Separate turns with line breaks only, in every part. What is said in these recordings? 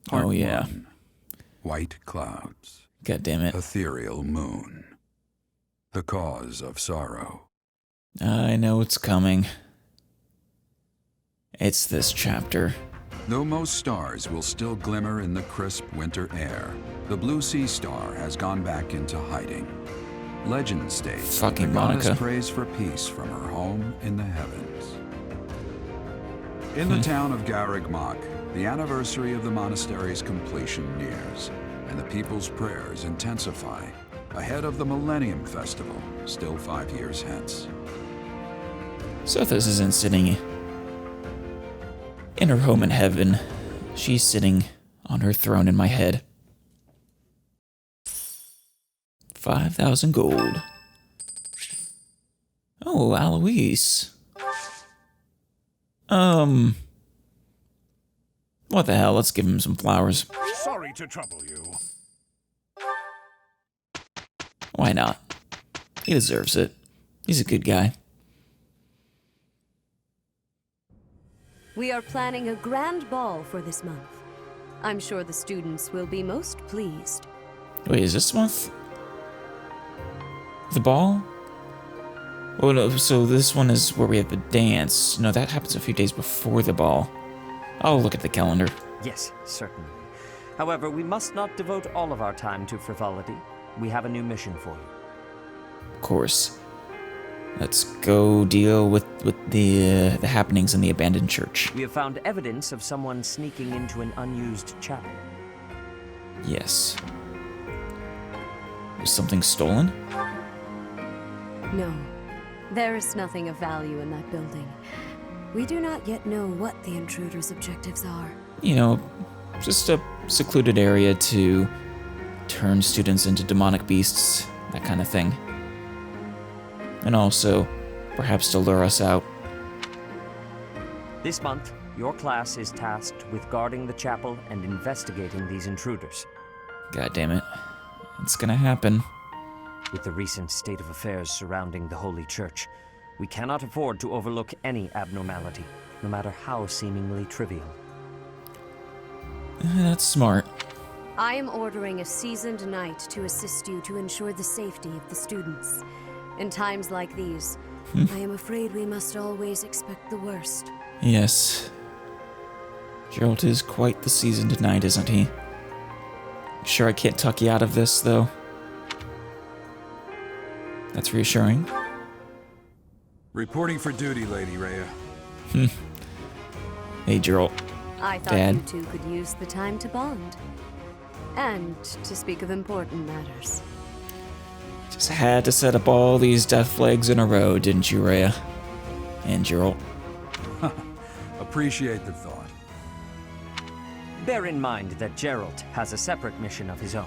Part
Oh, yeah.
1. White clouds.
God damn it.
Ethereal moon. The cause of sorrow.
I know it's coming. It's this chapter.
Though most stars will still glimmer in the crisp winter air, the blue sea star has gone back into hiding. Legend states that the
Fucking Monica.
goddess prays for peace from her home in the heavens. In the town of Garreg-Mach, the anniversary of the monastery's completion nears, and the people's prayers intensify ahead of the Millennium Festival, still 5 years hence.
Sothis isn't sitting in her home in heaven. She's sitting on her throne in my head. 5,000 gold. Oh, Alois. What the hell? Let's give him some flowers.
Sorry to trouble you.
Why not? He deserves it. He's a good guy.
We are planning a grand ball for this month. I'm sure the students will be most pleased.
Wait, is this month? The ball? Oh no, so this one is where we have the dance. No, that happens a few days before the ball. I'll look at the calendar.
Yes, certainly. However, we must not devote all of our time to frivolity. We have a new mission for you.
Of course. Let's go deal with the happenings in the abandoned church.
We have found evidence of someone sneaking into an unused chapel.
Yes. Was something stolen?
No, there is nothing of value in that building. We do not yet know what the intruder's objectives are.
You know, just a secluded area to turn students into demonic beasts, that kind of thing. And also, perhaps to lure us out.
This month, your class is tasked with guarding the chapel and investigating these intruders.
God damn it. It's gonna happen.
With the recent state of affairs surrounding the Holy Church, we cannot afford to overlook any abnormality, no matter how seemingly trivial.
That's smart.
I am ordering a seasoned knight to assist you to ensure the safety of the students. In times like these, I am afraid we must always expect the worst.
Yes. Geralt is quite the seasoned knight, isn't he? Sure I can't tuck you out of this, though. That's reassuring.
Reporting for duty, Lady Rhea.
Hey, Geralt.
I thought
Dad.
you two could use the time to bond. And to speak of important matters.
Just had to set up all these death flags in a row, didn't you, Rhea? And Geralt.
Appreciate the thought.
Bear in mind that Geralt has a separate mission of his own.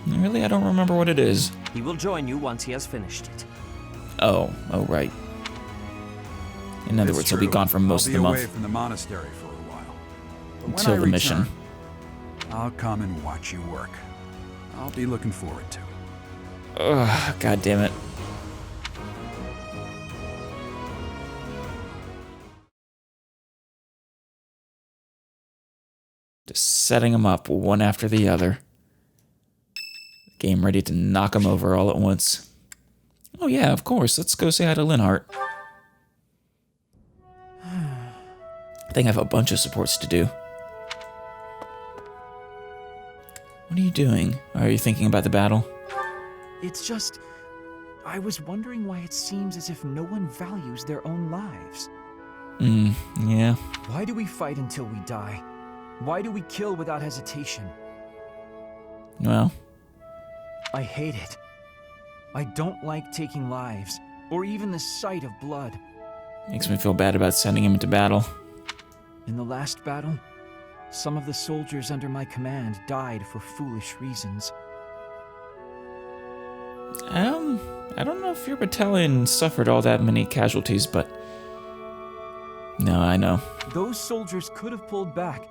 Really, I don't remember what it is.
He will join you once he has finished it.
Oh, right. In other
It's
words, he'll be
true.
gone for most of the
I'll be
month.
away from the monastery for a while. But when
Until
I
the mission.
return, I'll come and watch you work. I'll be looking forward to it.
Ugh, god damn it. Just setting them up one after the other. Game ready to knock them over all at once. Oh yeah, of course. Let's go say hi to Linhart. I think I have a bunch of supports to do. What are you doing? Are you thinking about the battle?
It's just, I was wondering why it seems as if no one values their own lives.
Yeah.
Why do we fight until we die? Why do we kill without hesitation?
Well,
I hate it. I don't like taking lives, or even the sight of blood.
makes me feel bad about sending him into battle.
In the last battle, some of the soldiers under my command died for foolish reasons.
I don't know if your battalion suffered all that many casualties, but... No, I know.
Those soldiers could have pulled back.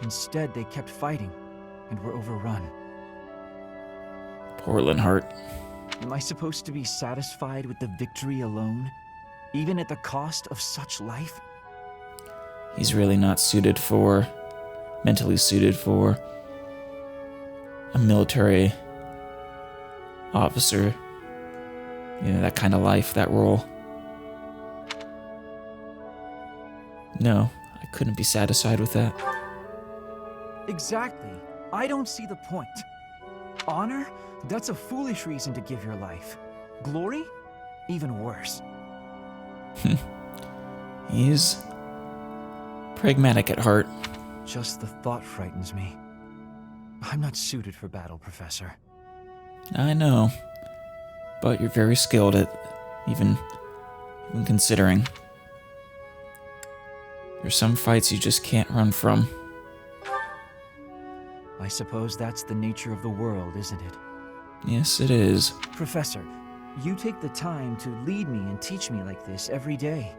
Instead, they kept fighting, and were overrun.
Poor Linhart.
Am I supposed to be satisfied with the victory alone, even at the cost of such life?
He's really not suited for mentally suited for a military officer. You know, that kind of life, that role. No, I couldn't be satisfied with that.
Exactly. I don't see the point. Honor? That's a foolish reason to give your life. Glory? Even worse.
He's pragmatic at heart.
Just the thought frightens me. I'm not suited for battle, Professor.
I know, but you're very skilled at even considering. There's some fights you just can't run from.
I suppose that's the nature of the world, isn't it?
Yes, it is.
Professor, you take the time to lead me and teach me like this every day.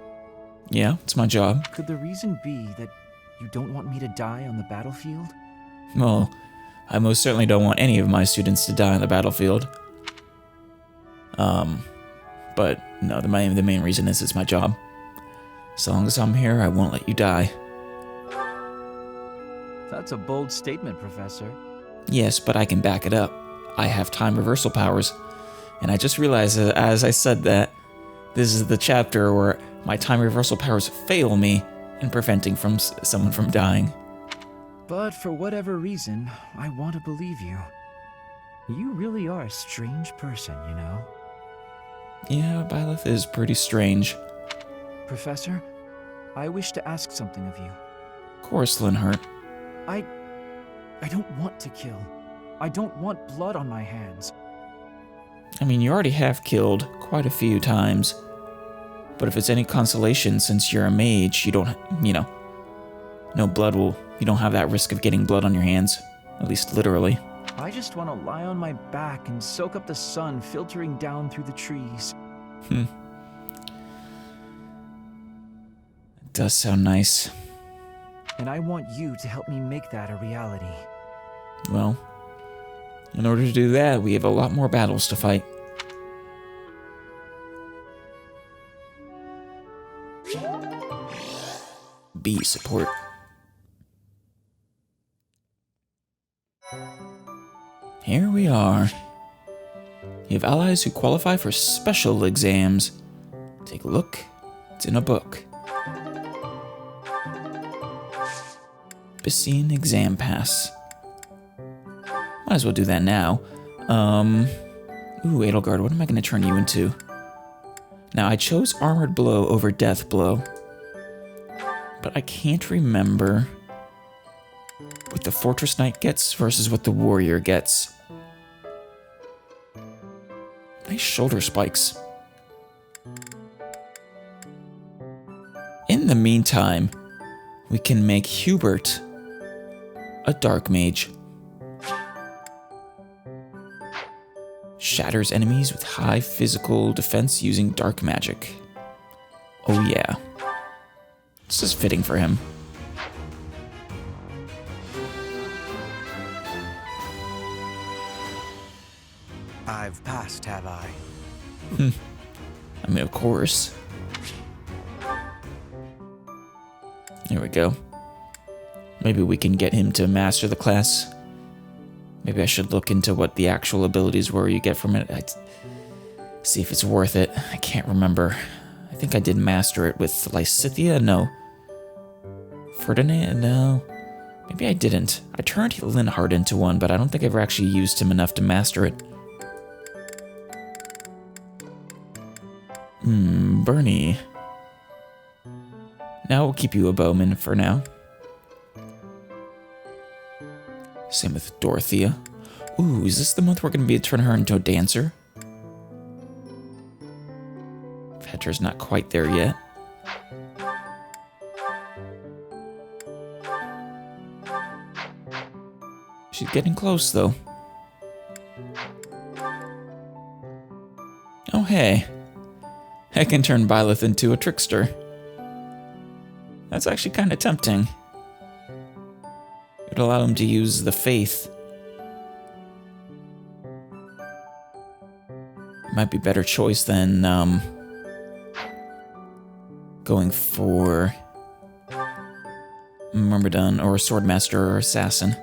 Yeah, it's my job.
Could the reason be that you don't want me to die on the battlefield?
Well, I most certainly don't want any of my students to die on the battlefield. But no, the main reason is it's my job. As long as I'm here, I won't let you die.
That's a bold statement, Professor.
Yes, but I can back it up. I have time reversal powers. And I just realized that as I said that, this is the chapter where my time reversal powers fail me in preventing someone from dying.
But for whatever reason, I want to believe you. You really are a strange person, you know?
Yeah, Byleth is pretty strange.
Professor, I wish to ask something of you.
Of course, Linhart.
I don't want to kill. I don't want blood on my hands.
I mean, you already have killed quite a few times. But if it's any consolation, since you're a mage, you don't, no blood you don't have that risk of getting blood on your hands. At least literally.
I just want to lie on my back and soak up the sun filtering down through the trees.
It does sound nice.
And I want you to help me make that a reality.
Well, in order to do that, we have a lot more battles to fight. B support. Here we are. You have allies who qualify for special exams. Take a look. It's in a book. Piscine exam pass. Might as well do that now. Ooh, Edelgard, what am I going to turn you into? Now, I chose Armored Blow over Death Blow. But I can't remember what the Fortress Knight gets versus what the Warrior gets. Nice shoulder spikes. In the meantime, we can make Hubert a Dark Mage. Shatters enemies with high physical defense using dark magic. Oh yeah. This is fitting for him.
I've passed, have I?
I mean, of course. There we go. Maybe we can get him to master the class. Maybe I should look into what the actual abilities were you get from it. See if it's worth it. I can't remember. I think I did master it with Lysithea? No. Ferdinand? No. Maybe I didn't. I turned Linhart into one, but I don't think I ever actually used him enough to master it. Bernie. Now we'll keep you a bowman for now. Same with Dorothea. Ooh, is this the month we're going to be turning her into a dancer? Petra's not quite there yet. She's getting close, though. Oh, hey. I can turn Byleth into a trickster. That's actually kind of tempting. It'd allow him to use the faith. Might be a better choice than going for Myrmidon or Swordmaster or Assassin.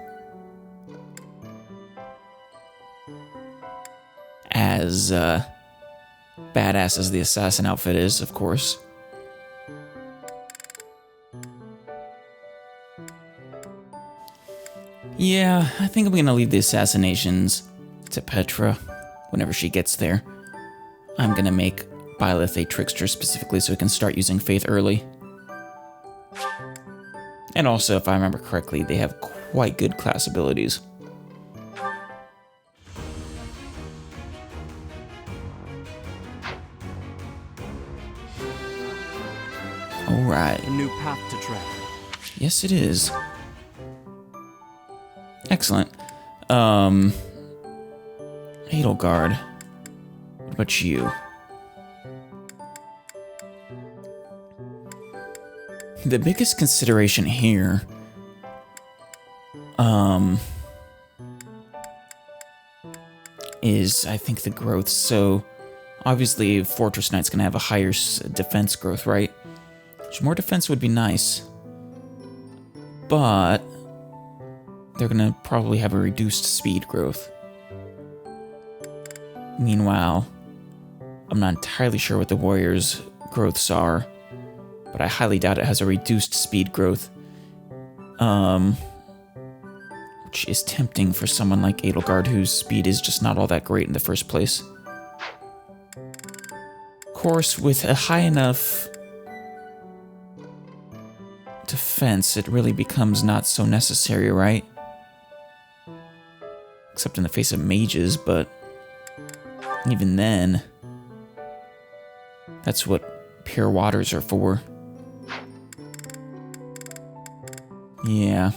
As badass as the Assassin outfit is, of course. Yeah, I think I'm gonna leave the assassinations to Petra whenever she gets there. I'm gonna make Byleth a trickster specifically so we can start using Faith early. And also, if I remember correctly, they have quite good class abilities. Alright.
A new path to tread.
Yes, it is. Excellent. Edelgard. What about you? The biggest consideration here, is I think the growth. So, obviously, Fortress Knight's gonna have a higher defense growth, right? Which more defense would be nice, but they're gonna probably have a reduced speed growth. Meanwhile, I'm not entirely sure what the warrior's growths are, but I highly doubt it has a reduced speed growth. Which is tempting for someone like Edelgard, whose speed is just not all that great in the first place. Of course, with a high enough defense, it really becomes not so necessary, right? Except in the face of mages, but even then, that's what pure waters are for. Yeah.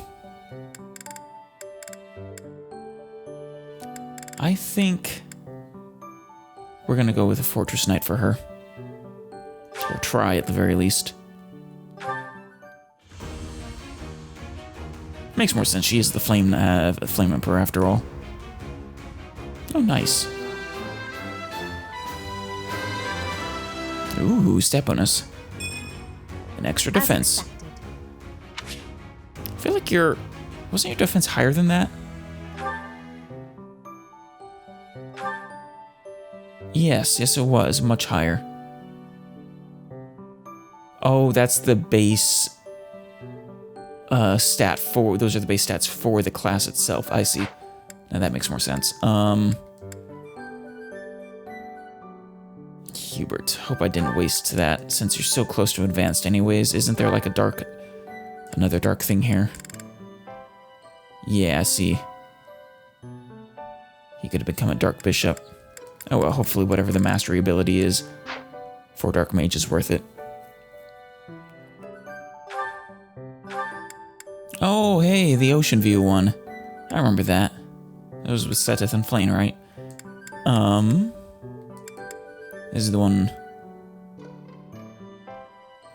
I think we're gonna go with a Fortress Knight for her. Or try at the very least. Makes more sense. She is the Flame Emperor after all. Oh, nice. Ooh, stat bonus. An extra defense. I feel like wasn't your defense higher than that? Yes, it was. Much higher. Oh, that's the base stat for... Those are the base stats for the class itself. I see. Now that makes more sense. Hubert. Hope I didn't waste that, since you're so close to advanced anyways. Isn't there like another dark thing here? Yeah, I see. He could have become a dark bishop. Oh well, hopefully whatever the mastery ability is for dark mage is worth it. Oh, hey, the Ocean View one. I remember that. That was with Seteth and Flane, right? This is the one...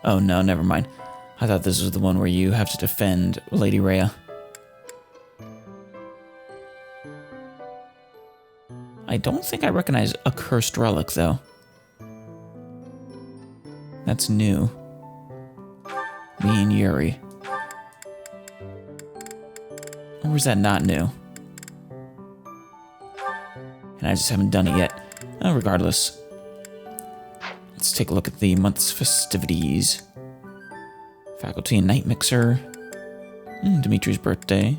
Oh no, never mind. I thought this was the one where you have to defend Lady Rhea. I don't think I recognize a cursed relic, though. That's new. Me and Yuri. Or is that not new? And I just haven't done it yet. Oh, regardless. Let's take a look at the month's festivities. Faculty and Night Mixer. Dimitri's birthday.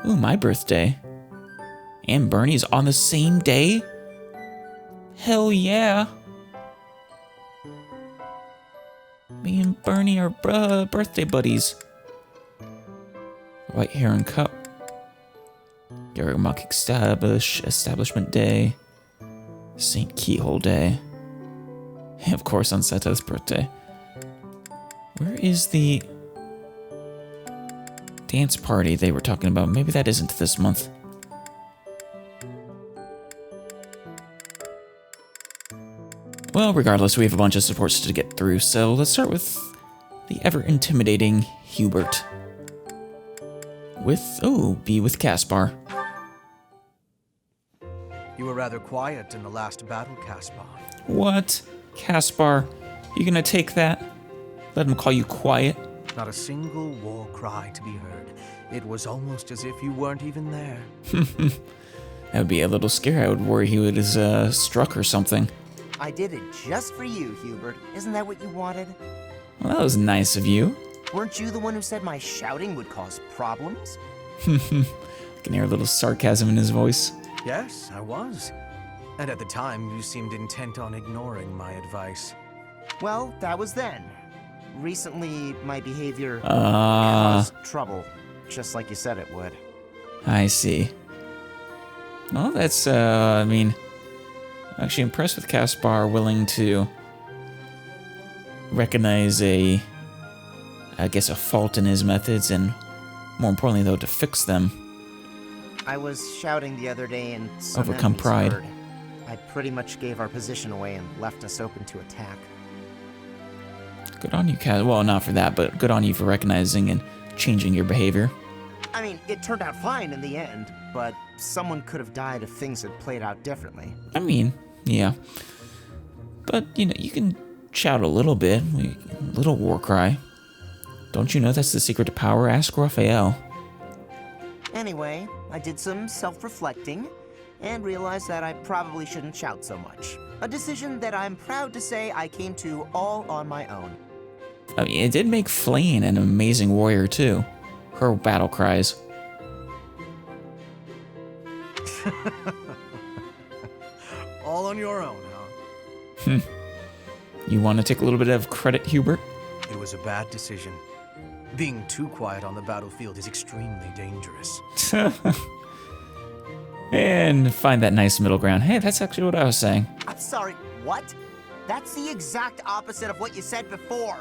Ooh, my birthday. And Bernie's on the same day? Hell yeah. Me and Bernie are birthday buddies. White Heron Cup. Garrigamok Establishment Day. St. Keyhole Day. And of course on Seteth's birthday. Where is the dance party they were talking about? Maybe that isn't this month. Well, regardless, we have a bunch of supports to get through, so let's start with the ever-intimidating Hubert. Be with Caspar.
You were rather quiet in the last battle, Caspar.
What? Caspar? You gonna take that? Let him call you quiet?
Not a single war cry to be heard. It was almost as if you weren't even there.
That would be a little scary. I would worry he was struck or something.
I did it just for you, Hubert. Isn't that what you wanted?
Well, that was nice of you.
Weren't you the one who said my shouting would cause problems?
Can hear a little sarcasm in his voice.
Yes, I was. And at the time, you seemed intent on ignoring my advice.
Well, that was then. Recently, my behavior
Ah.
caused trouble, just like you said it would.
I see. Well, that's, I mean, I'm actually impressed with Caspar willing to recognize a fault in his methods, and more importantly, though, to fix them.
I was shouting the other day and some
Overcome
enemies
pride.
heard. I pretty much gave our position away and left us open to attack.
Good on you, Cas. Well, not for that, but good on you for recognizing and changing your behavior.
I mean, it turned out fine in the end, but someone could have died if things had played out differently.
I mean, yeah. But, you know, you can shout a little bit, a little war cry. Don't you know that's the secret to power? Ask Raphael.
Anyway, I did some self-reflecting and realized that I probably shouldn't shout so much. A decision that I'm proud to say I came to all on my own.
I mean, it did make Flayne an amazing warrior, too. Her battle cries.
All on your own, huh?
You want to take a little bit of credit, Hubert?
It was a bad decision. Being too quiet on the battlefield is extremely dangerous.
And find that nice middle ground. Hey, that's actually what I was saying.
I'm sorry, what? That's the exact opposite of what you said before.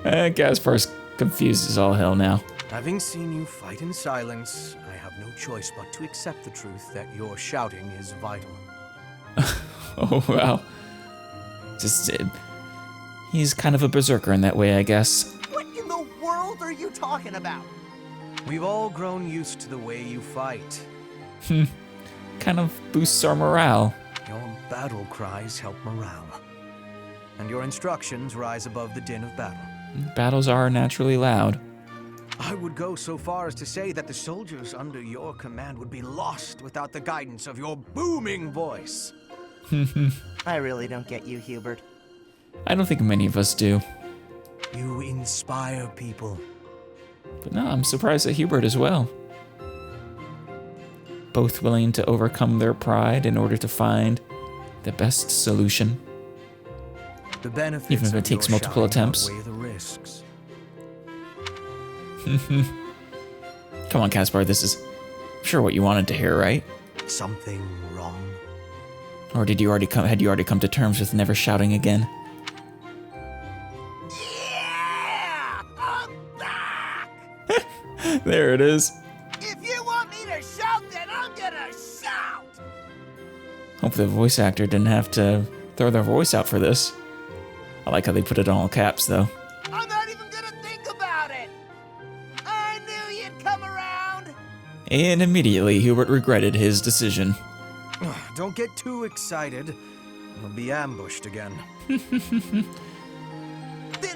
Gaspar's confused as all hell now.
Having seen you fight in silence, I have no choice but to accept the truth that your shouting is vital.
Oh, wow. He's kind of a berserker in that way, I guess.
What in the world are you talking about?
We've all grown used to the way you fight.
Kind of boosts our morale.
Your battle cries help morale. And your instructions rise above the din of battle.
Battles are naturally loud.
I would go so far as to say that the soldiers under your command would be lost without the guidance of your booming voice.
I really don't get you, Hubert.
I don't think many of us do.
You inspire people.
But no, I'm surprised at Hubert as well. Both willing to overcome their pride in order to find the best solution.
The benefits
Even if it
of
takes
your
multiple
shouting
attempts.
outweigh the risks.
Come on, Caspar, this is sure what you wanted to hear, right?
Something wrong?
Or had you already come to terms with never shouting again?
Yeah! I'm back!
There it is.
If you want me to shout, then I'm gonna shout!
Hope the voice actor didn't have to throw their voice out for this. I like how they put it in all caps, though.
I'm not even gonna think about it! I knew you'd come around!
And immediately, Hubert regretted his decision.
Don't get too excited. You'll be ambushed again.
Then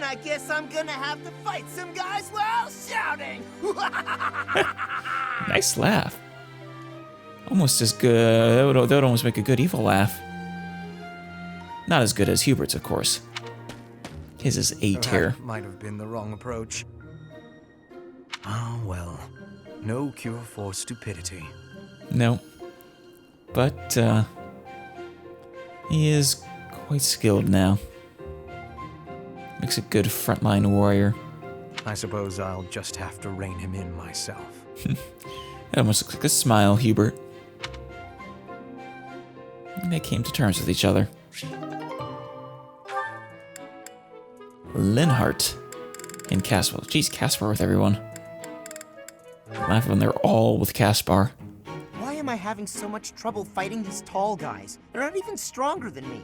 I guess I'm gonna have to fight some guys while shouting!
Nice laugh. Almost as good. That would almost make a good evil laugh. Not as good as Hubert's, of course. His is A tier.
That might have been the wrong approach. Oh, well. No cure for stupidity.
No. But, he is quite skilled now. Makes a good frontline warrior.
I suppose I'll just have to rein him in myself.
It almost looks like a smile, Hubert. And they came to terms with each other. Linhardt and Caspar. Jeez, Caspar with everyone. Laugh when they're all with Caspar.
Why am I having so much trouble fighting these tall guys? They're not even stronger than me.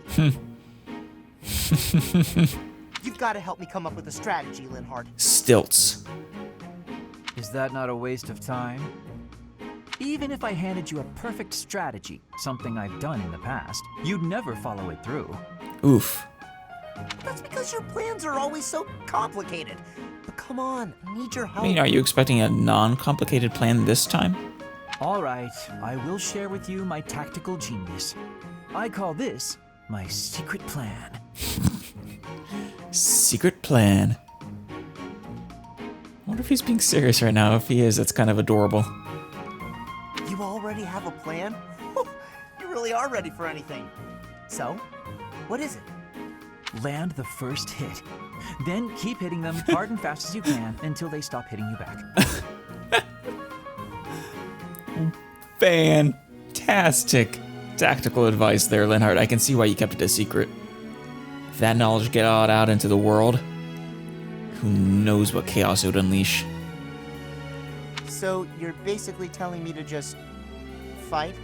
You've got to help me come up with a strategy, Linhardt.
Stilts.
Is that not a waste of time? Even if I handed you a perfect strategy, something I've done in the past, you'd never follow it through.
Oof.
That's because your plans are always so complicated. But come on, I need your
I
help.
mean, are you expecting a non-complicated plan this time?
All right, I will share with you my tactical genius. I call this my secret plan.
Secret plan. I wonder if he's being serious right now. If he is, that's kind of adorable.
You already have a plan? You really are ready for anything. So, what is it?
Land the first hit. Then keep hitting them hard and fast as you can until they stop hitting you back.
Fantastic tactical advice there, Linhardt. I can see why you kept it a secret. If that knowledge got out into the world, who knows what chaos it would unleash.
So, you're basically telling me to just fight?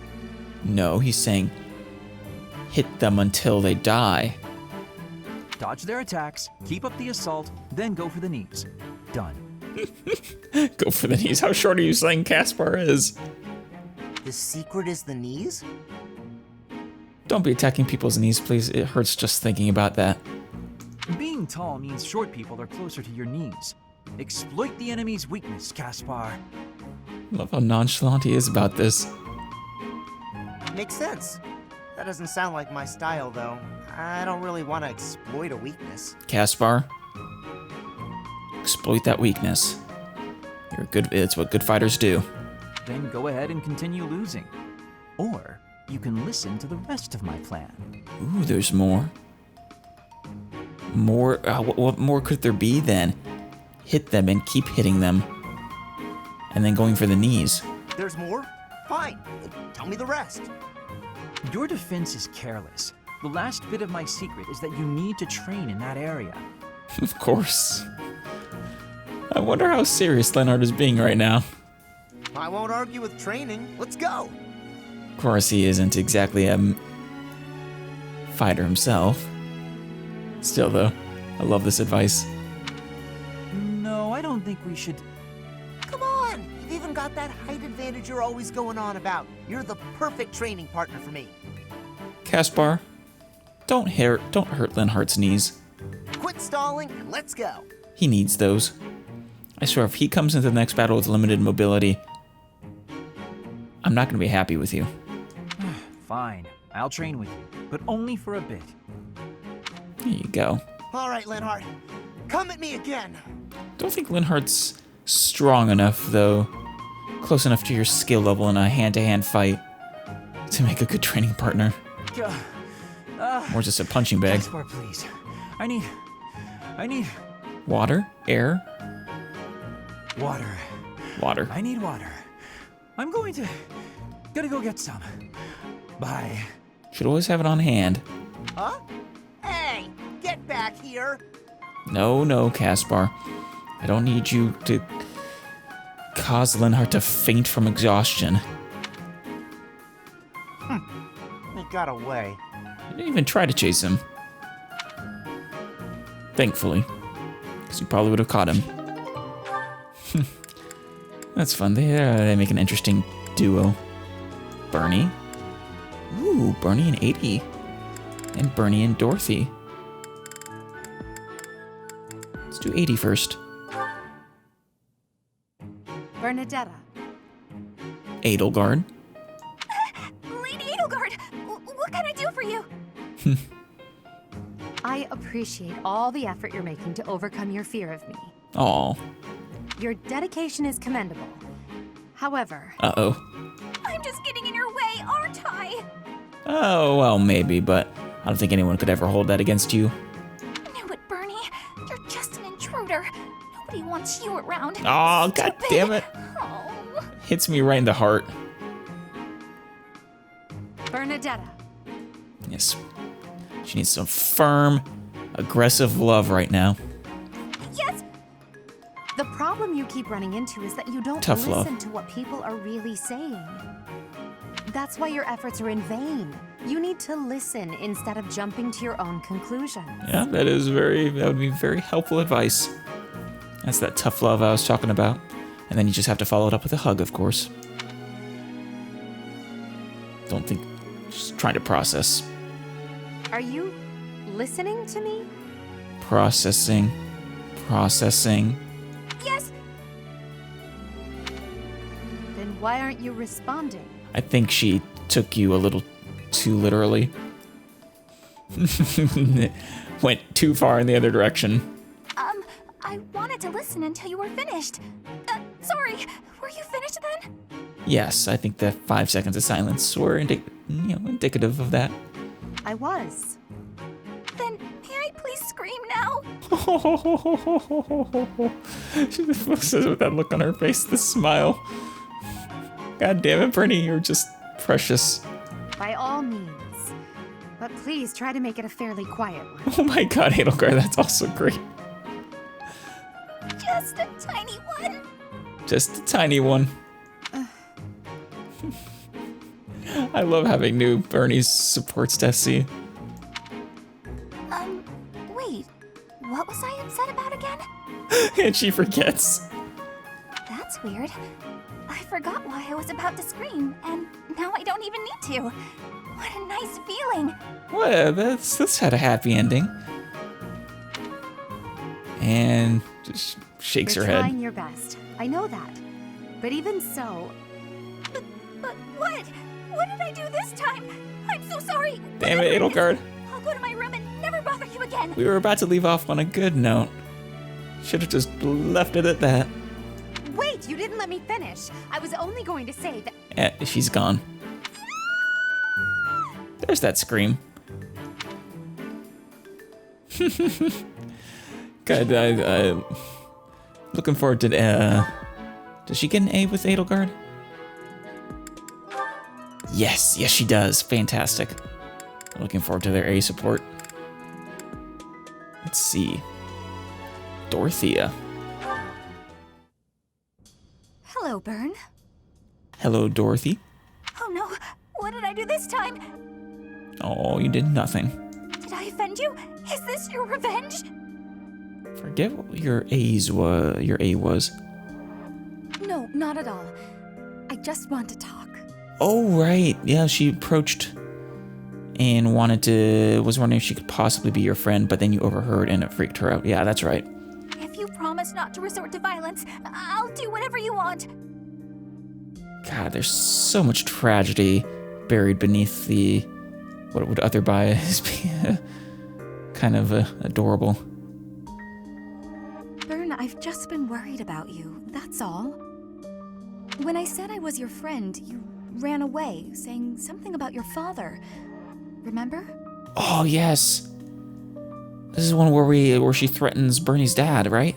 No, he's saying hit them until they die.
Dodge their attacks, keep up the assault, then go for the knees. Done.
Go for the knees. How short are you saying Caspar is?
The secret is the knees?
Don't be attacking people's knees, please. It hurts just thinking about that.
Being tall means short people are closer to your knees. Exploit the enemy's weakness, Caspar.
Love how nonchalant he is about this.
Makes sense. That doesn't sound like my style, though. I don't really want to exploit a weakness.
Caspar, exploit that weakness. You're good. It's what good fighters do.
Then go ahead and continue losing. Or you can listen to the rest of my plan.
Ooh, there's more. More. What more could there be then? Hit them and keep hitting them, and then going for the knees.
There's more? Fine. Tell me the rest.
Your defense is careless. The last bit of my secret is that you need to train in that area.
Of course. I wonder how serious Leonard is being right now.
I won't argue with training. Let's go.
Of course, he isn't exactly a fighter himself. Still, though, I love this advice.
No, I don't think we should.
Come on. You've even got that height advantage you're always going on about. You're the perfect training partner for me.
Caspar, don't hurt Linhardt's knees.
Quit stalling and let's go.
He needs those. I swear, if he comes into the next battle with limited mobility, I'm not going to be happy with you.
Fine, I'll train with you, but only for a bit.
There you go.
All right, Linhardt. Come at me again.
Don't think Linhardt's strong enough, though. Close enough to your skill level in a hand-to-hand fight to make a good training partner. Or just a punching bag.
Caspar, please. I need
Water? Air?
water.
Water.
I need water. I'm gotta go get some. Bye.
Should always have it on hand.
Huh? Hey, get back here.
No, Caspar. I don't need you to cause Linhardt to faint from exhaustion.
He got away.
I didn't even try to chase him. Thankfully. Because you probably would have caught him. That's fun. They make an interesting duo. Bernie. Ooh, Bernie and 80. And Bernie and Dorothy. Let's do 80 first.
Bernadetta.
Edelgard.
Lady Edelgard, what can I do for you?
I appreciate all the effort you're making to overcome your fear of me.
Aw.
Your dedication is commendable. However,
Uh-oh.
I'm just getting in your way, aren't I?
Oh, well, maybe, but I don't think anyone could ever hold that against you.
Knew it, Bernie. You're just an intruder. Nobody wants you around.
Aw, god
Stupid.
damn it.
Oh.
Hits me right in the heart.
Bernadetta.
Yes. She needs some firm, aggressive love right now.
Yes.
The problem you keep running into is that you don't
Tough love.
listen to what people are really saying. That's why your efforts are in vain. You need to listen instead of jumping to your own conclusions.
Yeah, that would be very helpful advice. That's that tough love I was talking about. And then you just have to follow it up with a hug, of course. Don't think, just trying to process.
Are you listening to me?
Processing.
Why aren't you responding?
I think she took you a little too literally. Went too far in the other direction.
I wanted to listen until you were finished. Sorry, were you finished then?
Yes, I think the 5 seconds of silence were indicative of that.
I was.
Then may I please scream now?
She says with that look on her face, the smile. God damn it, Bernie, you're just precious.
By all means. But please try to make it a fairly quiet one.
Oh my god, Edelgard, that's also great.
Just a tiny one.
Just a tiny one. I love having new Bernie's supports Tessie.
Wait. What was I upset about again?
And she forgets.
That's weird. I forgot why I was about to scream, and now I don't even need to. What a nice feeling.
Well, this had a happy ending. And just shakes
You're
her head.
trying your best. I know that. But even so...
But what? What did I do this time? I'm so sorry.
Damn it, Edelgard.
I'll go to my room and never bother you again.
We were about to leave off on a good note. Should have just left it at that.
Wait, you didn't let me finish. I was only going to say that...
She's gone. There's that scream. Good. Looking forward to. Does she get an A with Edelgard? Yes, she does. Fantastic. Looking forward to their A support. Let's see. Dorothea.
Hello, Bern.
Hello, Dorothy.
Oh no, what did I do this time?
Oh, you did nothing.
Did I offend you? Is this your revenge?
Forget what your A was.
No, not at all. I just want to talk.
Oh, right. Yeah, she approached and was wondering if she could possibly be your friend, but then you overheard and it freaked her out. Yeah, that's right.
If you promise not to resort to violence, I'll do whatever you want.
God, there's so much tragedy buried beneath the... What would otherwise be kind of adorable.
Bern, I've just been worried about you, that's all. When I said I was your friend, you ran away, saying something about your father. Remember?
Oh, yes. This is one where she threatens Bernie's dad, right?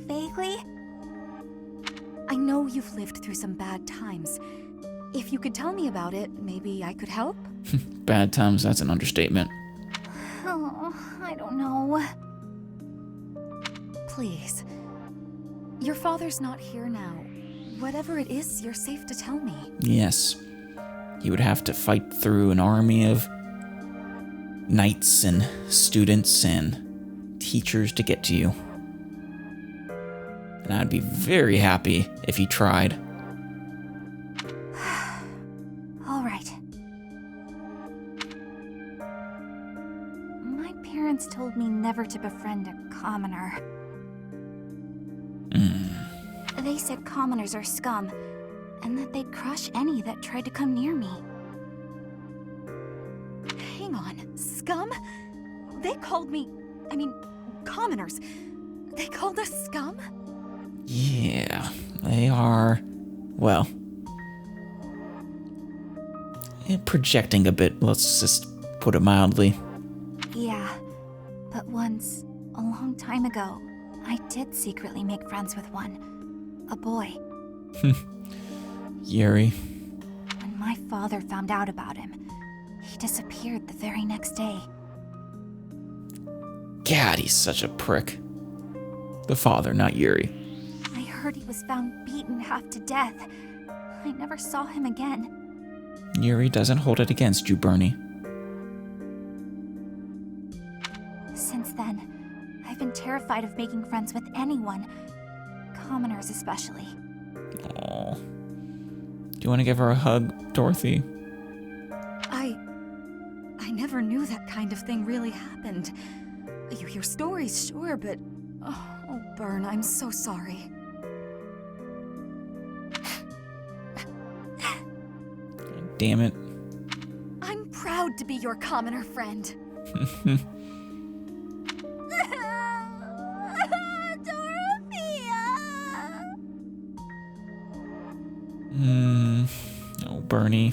Vaguely. I know you've lived through some bad times. If you could tell me about it, maybe I could help?
Bad times, that's an understatement.
Oh, I don't know. Please. Your father's not here now. Whatever it is, you're safe to tell me.
Yes. You would have to fight through an army of knights and students and teachers to get to you. And I'd be very happy if he tried.
All right. My parents told me never to befriend a commoner. They said commoners are scum, and that they'd crush any that tried to come near me.
Hang on. Scum? They called me... commoners. They called us scum?
Yeah, they are, well, projecting a bit, let's just put it mildly.
Yeah, but once, a long time ago, I did secretly make friends with one. A boy.
Yuri.
When my father found out about him, he disappeared the very next day.
God, he's such a prick. The father, not Yuri.
I heard he was found beaten half to death. I never saw him again.
Yuri doesn't hold it against you, Bernie.
Since then, I've been terrified of making friends with anyone. Commoners especially.
Aw. Do you want to give her a hug, Dorothy?
I never knew that kind of thing really happened. You hear stories, sure, but... Oh, Bern, I'm so sorry.
damn it.
I'm proud to be your commoner friend.
Oh, Bernie.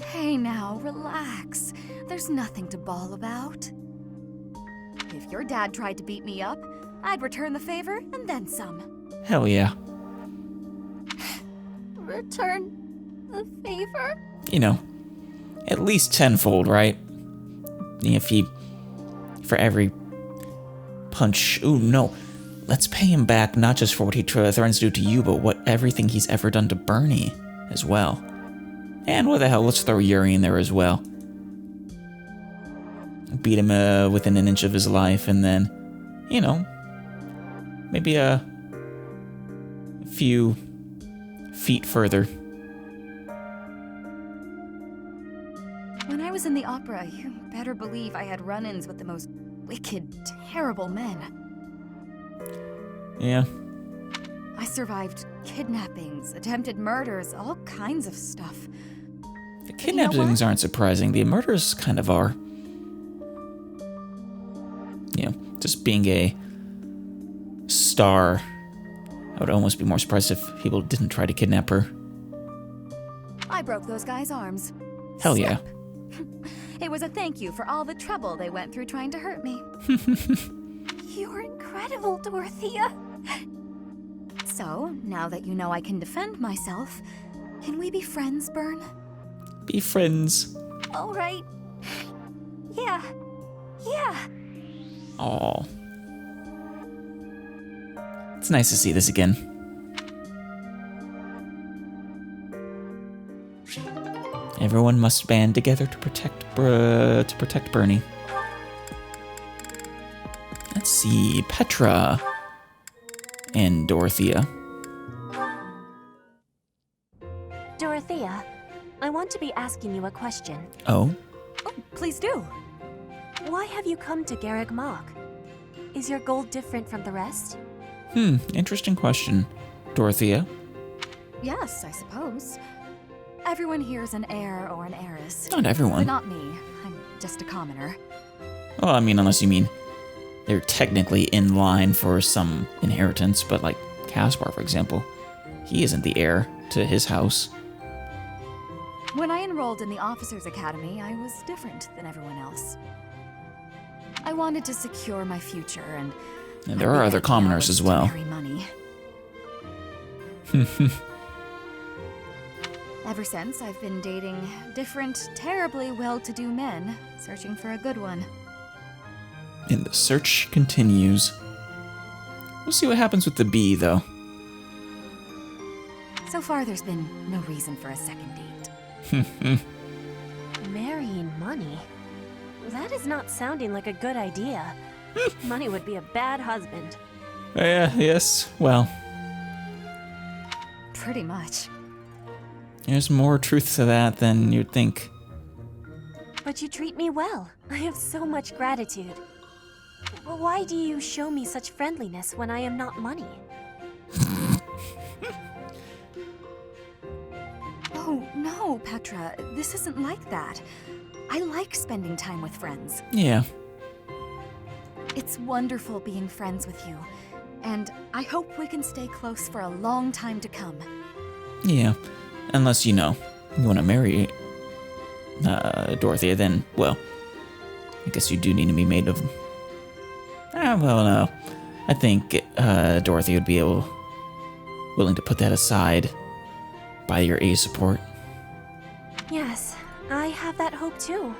Hey now, relax. There's nothing to bawl about. If your dad tried to beat me up, I'd return the favor and then some.
Hell yeah.
Return the favor?
You know, at least tenfold, right? If he, for every punch, ooh, no. Let's pay him back not just for what he threatens to do to you, but everything he's ever done to Bernie as well. And what the hell, let's throw Yuri in there as well. Beat him within an inch of his life, and then, you know, maybe a few feet further.
When I was in the opera, you better believe I had run-ins with the most wicked, terrible men.
Yeah.
I survived kidnappings, attempted murders, all kinds of stuff.
The kidnappings aren't surprising. The murders kind of are. You know, just being a star, I would almost be more surprised if people didn't try to kidnap her.
I broke those guys' arms.
Hell yeah.
It was a thank you for all the trouble they went through trying to hurt me. You're incredible, Dorothea. So, now that you know I can defend myself, can we be friends, Bern?
Be friends.
All right. Yeah.
Aw. It's nice to see this again. Everyone must band together to protect Bernie. Let's see, Petra and Dorothea.
Dorothea, I want to be asking you a question.
Oh?
Oh, please do.
Why have you come to Garreg Mach? Is your goal different from the rest?
Interesting question. Dorothea?
Yes, I suppose. Everyone here is an heir or an heiress.
Not everyone.
But not me. I'm just a commoner.
Well, I mean, unless you mean they're technically in line for some inheritance, but like Caspar, for example, he isn't the heir to his house.
When I enrolled in the Officers' Academy, I was different than everyone else. I wanted to secure my future, and
there are other commoners as well.
Marry money. Ever since, I've been dating different, terribly well-to-do men, searching for a good one.
And the search continues. We'll see what happens with the bee, though.
So far, there's been no reason for a second date.
Marrying money? That is not sounding like a good idea. Money would be a bad husband.
Yes, well.
Pretty much.
There's more truth to that than you'd think.
But you treat me well. I have so much gratitude. Why do you show me such friendliness when I am not money?
Oh, no, Petra. This isn't like that. I like spending time with friends.
Yeah.
It's wonderful being friends with you. And I hope we can stay close for a long time to come.
Yeah. Unless, you want to marry Dorothea, then, well, I guess you do need to be made of... well, no. I think Dorothea would be willing to put that aside by your aid support.
Yes, I have that hope too.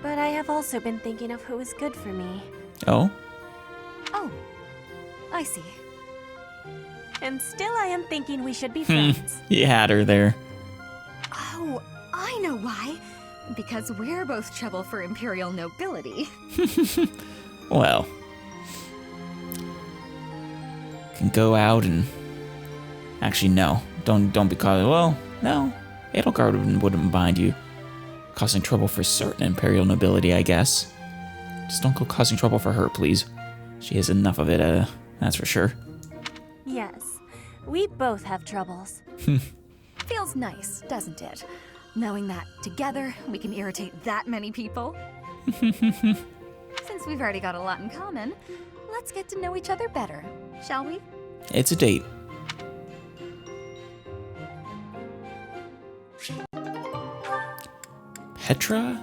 But I have also been thinking of who is good for me.
Oh?
Oh, I see.
And still I am thinking we should be friends.
You had her there.
Oh, I know why. Because we're both trouble for Imperial nobility.
Well. Can go out and... Actually, no. Don't be caught... Well, no. Edelgard wouldn't bind you. Causing trouble for certain Imperial nobility, I guess. Just don't go causing trouble for her, please. She has enough of it, that's for sure.
Yes, we both have troubles.
Feels nice, doesn't it? Knowing that together we can irritate that many people. Since we've already got a lot in common, let's get to know each other better, shall we?
It's a date. Petra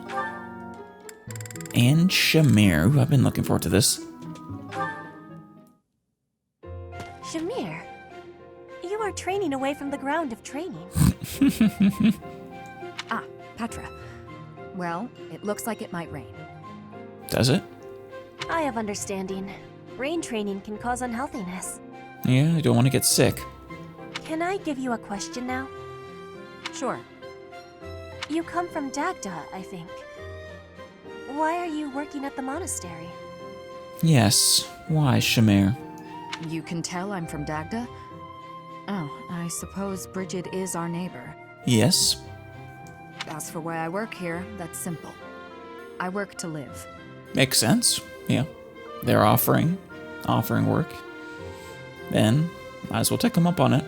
and Shamir. Ooh, I've been looking forward to this.
Shamir, you are training away from the ground of training.
Ah, Petra. Well, it looks like it might rain.
Does it?
I have understanding. Rain training can cause unhealthiness.
Yeah, I don't want to get sick.
Can I give you a question now?
Sure.
You come from Dagda, I think. Why are you working at the monastery?
Yes. Why, Shamir?
You can tell I'm from Dagda? Oh, I suppose Bridget is our neighbor.
Yes.
As for why I work here, that's simple. I work to live.
Makes sense. Yeah. They're offering work. Then, might as well take them up on it.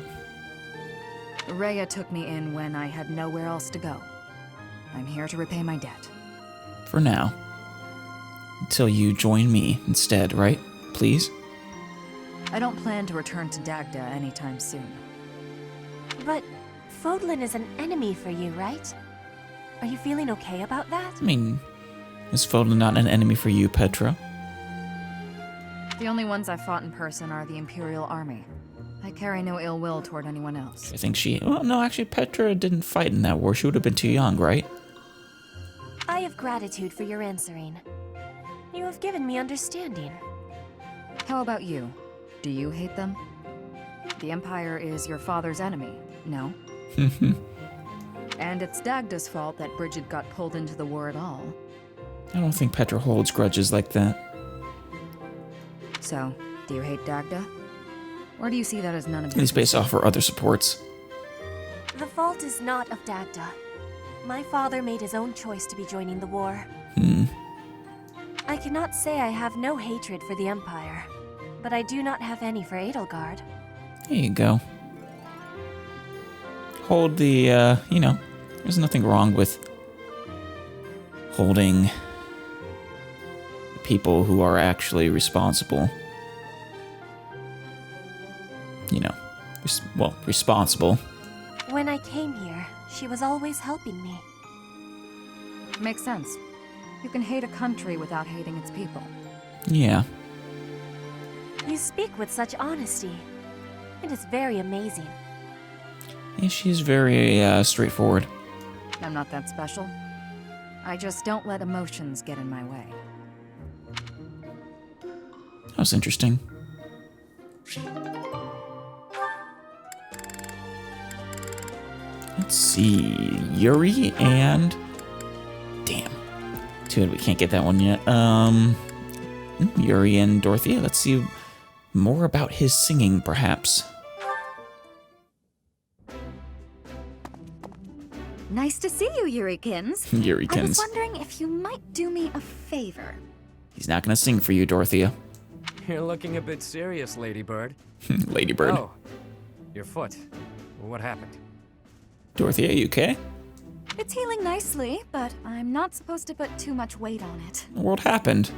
Rhea took me in when I had nowhere else to go. I'm here to repay my debt.
For now. Until you join me instead, right? Please?
I don't plan to return to Dagda anytime soon.
But Fodlan is an enemy for you, right? Are you feeling okay about that?
I mean, is Fodlan not an enemy for you, Petra?
The only ones I've fought in person are the Imperial Army. I carry no ill will toward anyone else.
I think well, no, actually, Petra didn't fight in that war. She would have been too young, right?
I have gratitude for your answering. You have given me understanding.
How about you? Do you hate them? The Empire is your father's enemy, no? And it's Dagda's fault that Bridget got pulled into the war at all.
I don't think Petra holds grudges like that.
So, do you hate Dagda? Or do you see that as none of
At
your
least based off her other supports.
The fault is not of Dagda. My father made his own choice to be joining the war. I cannot say I have no hatred for the Empire, but I do not have any for Edelgard.
There you go. Hold the, there's nothing wrong with holding people who are actually responsible. Responsible.
When I came here, she was always helping me.
Makes sense. You can hate a country without hating its people.
Yeah.
You speak with such honesty. It is very amazing.
Yeah, she's very straightforward.
I'm not that special. I just don't let emotions get in my way.
That was interesting. Let's see. Yuri and... Damn. Too bad we can't get that one yet. Yuri and Dorothea. Let's see more about his singing, perhaps.
Nice to see you, Yurikins.
Yurikins.
I was wondering if you might do me a favor.
He's not gonna sing for you, Dorothea.
You're looking a bit serious, Ladybird.
Ladybird.
Oh, your foot. What happened?
Dorothea, you okay?
It's healing nicely, but I'm not supposed to put too much weight on it.
What happened?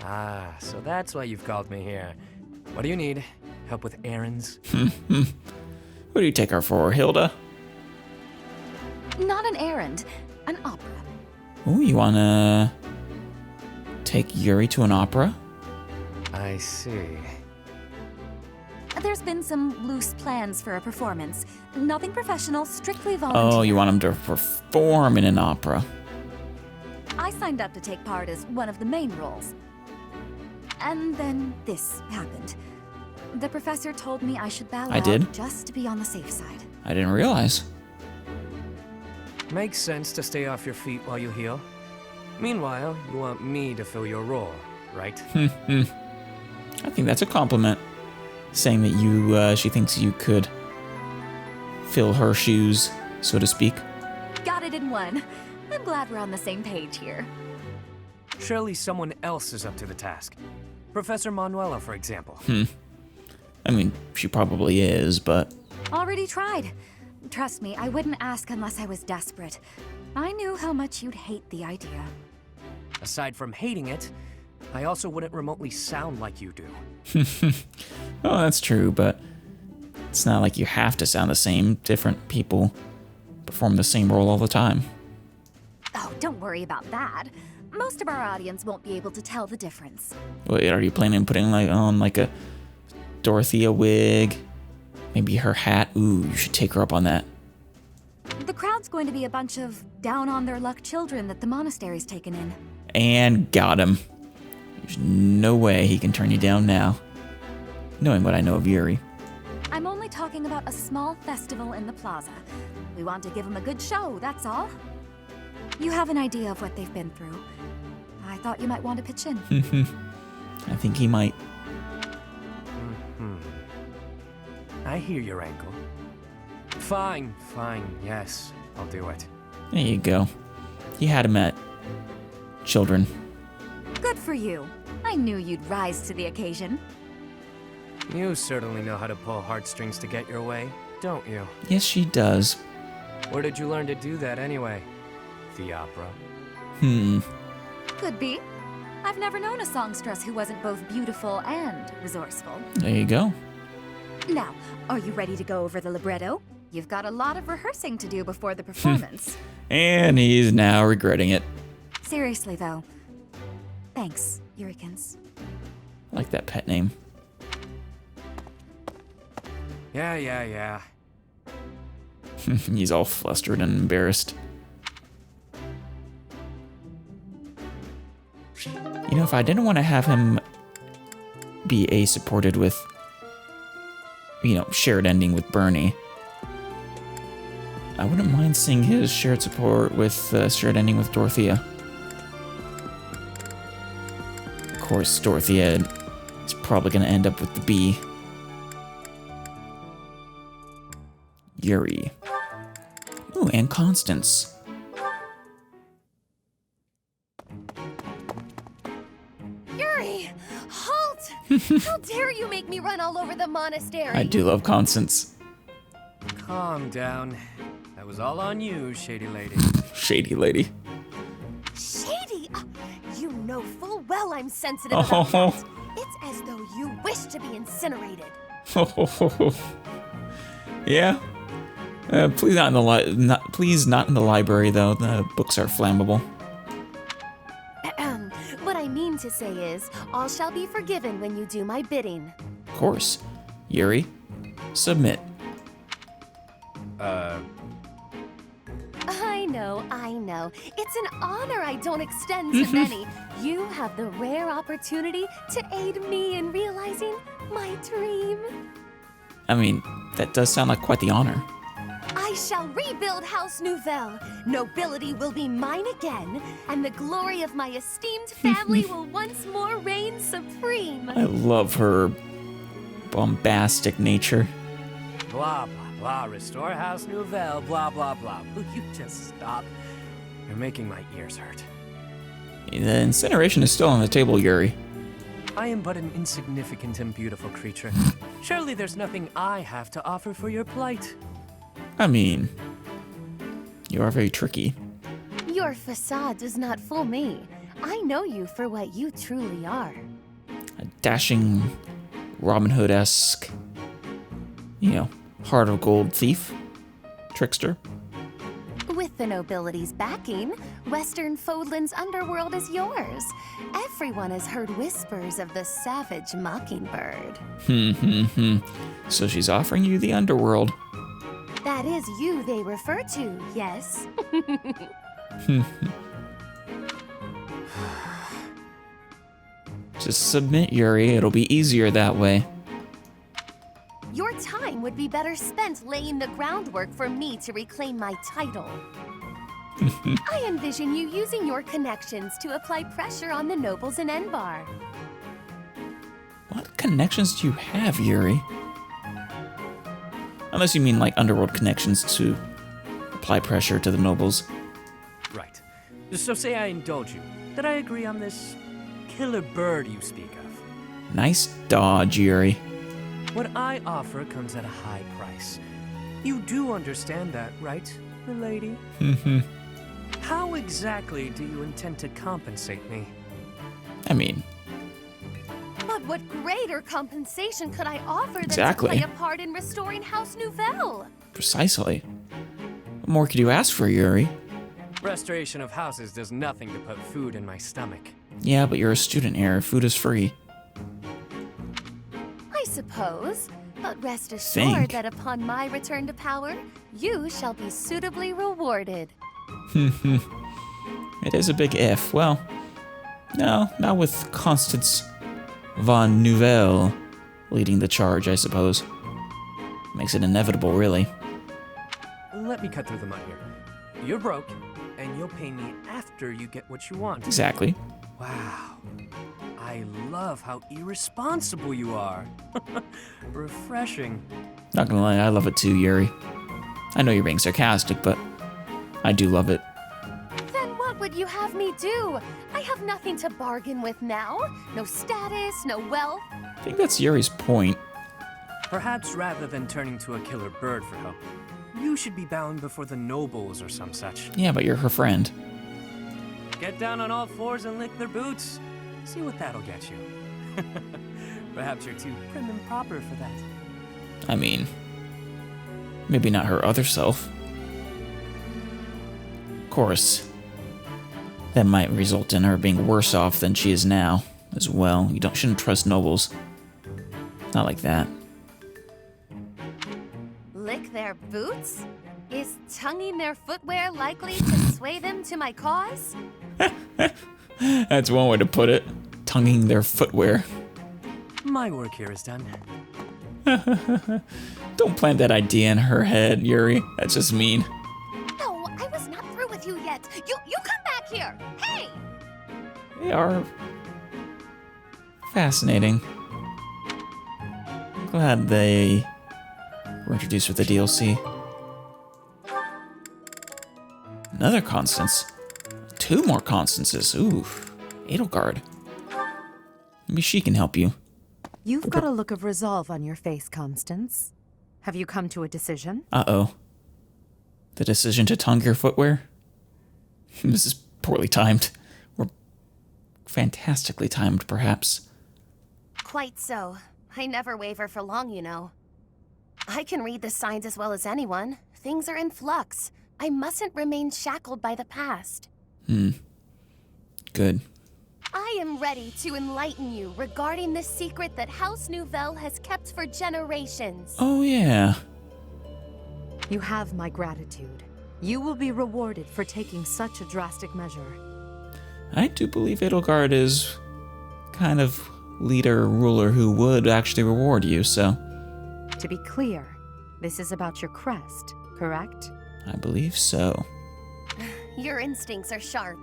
Ah, so that's why you've called me here. What do you need? Help with errands?
Who do you take her for, Hilda?
Not an errand, an opera.
Oh, you wanna take Yuri to an opera?
I see.
There's been some loose plans for a performance. Nothing professional, strictly volunteer.
Oh, you want him to perform in an opera.
I signed up to take part as one of the main roles. And then this happened. The professor told me I should bow
I
out
did?
just to be on the safe side.
I didn't realize.
Makes sense to stay off your feet while you heal. Meanwhile, you want me to fill your role, right?
I think that's a compliment. Saying that she thinks you could fill her shoes, so to speak.
Got it in one. I'm glad we're on the same page here.
Surely someone else is up to the task. Professor Manuela, for example.
I mean, she probably is, but...
Already tried. Trust me, I wouldn't ask unless I was desperate. I knew how much you'd hate the idea.
Aside from hating it, I also wouldn't remotely sound like you do.
Oh, that's true, but it's not like you have to sound the same. Different people perform the same role all the time.
Oh, don't worry about that. Most of our audience won't be able to tell the difference.
Wait, are you planning on putting on a Dorothea wig? Maybe her hat? Ooh, you should take her up on that.
The crowd's going to be a bunch of down-on-their-luck children that the monastery's taken in.
And got him. There's no way he can turn you down now. Knowing what I know of Yuri.
I'm only talking about a small festival in the plaza. We want to give them a good show, that's all. You have an idea of what they've been through. I thought you might want to pitch in.
I think he might.
I hear your ankle. Fine, yes, I'll do it.
There you go. You had him at children.
Good for you. I knew you'd rise to the occasion.
You certainly know how to pull heartstrings to get your way, don't you?
Yes, she does.
Where did you learn to do that anyway? The opera.
Could be. I've never known a songstress who wasn't both beautiful and resourceful.
There you go.
Now, are you ready to go over the libretto? You've got a lot of rehearsing to do before the performance.
And he's now regretting it.
Seriously, though. Thanks, Yurikins.
I like that pet name.
Yeah.
He's all flustered and embarrassed. You know, if I didn't want to have him be supported with, shared ending with Bernie, I wouldn't mind seeing his shared support with shared ending with Dorothea. Of course, Dorothea is probably going to end up with the B. Yuri. Ooh, and Constance.
Yuri! Halt! How dare you make me run all over the monastery?
I do love Constance.
Calm down. That was all on you, shady lady.
Shady lady.
Shady? You know full well I'm sensitive about that. It's as though you wish to be incinerated.
Yeah. Please not in the library though. The books are flammable.
What I mean to say is, all shall be forgiven when you do my bidding.
Of course. Yuri, submit.
I know. It's an honor I don't extend to many. You have the rare opportunity to aid me in realizing my dream.
I mean, that does sound like quite the honor.
I shall rebuild House Nouvelle. Nobility will be mine again, and the glory of my esteemed family will once more reign supreme.
I love her bombastic nature.
Blah, blah, blah. Restore House Nouvelle. Blah, blah, blah. Will you just stop? You're making my ears hurt.
The incineration is still on the table, Yuri.
I am but an insignificant and beautiful creature. Surely there's nothing I have to offer for your plight.
I mean, you are very tricky.
Your facade does not fool me. I know you for what you truly are.
A dashing, Robin Hood-esque, heart of gold thief, trickster.
With the nobility's backing, Western Fodlan's underworld is yours. Everyone has heard whispers of the savage mockingbird.
So she's offering you the underworld.
That is you they refer to, yes?
Just submit, Yuri. It'll be easier that way.
Your time would be better spent laying the groundwork for me to reclaim my title. I envision you using your connections to apply pressure on the nobles in Enbar.
What connections do you have, Yuri? Unless you mean like underworld connections to apply pressure to the nobles.
Right. So say I indulge you, that I agree on this killer bird you speak of.
Nice dodge, Yuri.
What I offer comes at a high price. You do understand that, right, milady? How exactly do you intend to compensate me?
I mean,
But what greater compensation could I offer
Exactly.
than to play a part in restoring House Nouvelle?
precisely. What more could you ask for, Yuri?
Restoration of houses does nothing to put food in my stomach.
Yeah, but you're a student here. Food is free.
I suppose. But rest assured
Think.
that upon my return to power, you shall be suitably rewarded.
It is a big if. Well, no, not with Constance von Nouvelle leading the charge, I suppose. Makes it inevitable, really.
Let me cut through the mud here. You're broke, and you'll pay me after you get what you want.
Exactly.
Wow. I love how irresponsible you are. Refreshing.
Not gonna lie, I love it too, Yuri. I know you're being sarcastic, but I do love it.
Then what would you have me do? I have nothing to bargain with now. No status, no wealth.
I think that's Yuri's point.
Perhaps rather than turning to a killer bird for help, you should be bowing before the nobles or some such.
Yeah, but you're her friend.
Get down on all fours and lick their boots. See what that'll get you. Perhaps you're too prim and proper for that.
I mean, maybe not her other self. Of course, that might result in her being worse off than she is now, as well. You shouldn't trust nobles. Not like that.
Lick their boots? Is tonguing their footwear likely to sway them to my cause?
That's one way to put it. Tonguing their footwear.
My work here is done.
Don't plant that idea in her head, Yuri. That's just mean.
No, I was not through with you yet. You come back here. Hey!
They are fascinating. Glad they were introduced with the DLC. Another Constance. 2 more Constances. Ooh, Edelgard. Maybe she can help you.
You've got a look of resolve on your face, Constance. Have you come to a decision?
Uh-oh. The decision to tongue your footwear? This is poorly timed. Or fantastically timed, perhaps.
Quite so. I never waver for long, you know. I can read the signs as well as anyone. Things are in flux. I mustn't remain shackled by the past.
Good.
I am ready to enlighten you regarding the secret that House Nouvelle has kept for generations.
Oh, yeah.
You have my gratitude. You will be rewarded for taking such a drastic measure.
I do believe Edelgard is kind of leader, ruler who would actually reward you, so
To be clear, this is about your crest, correct?
I believe so.
Your instincts are sharp.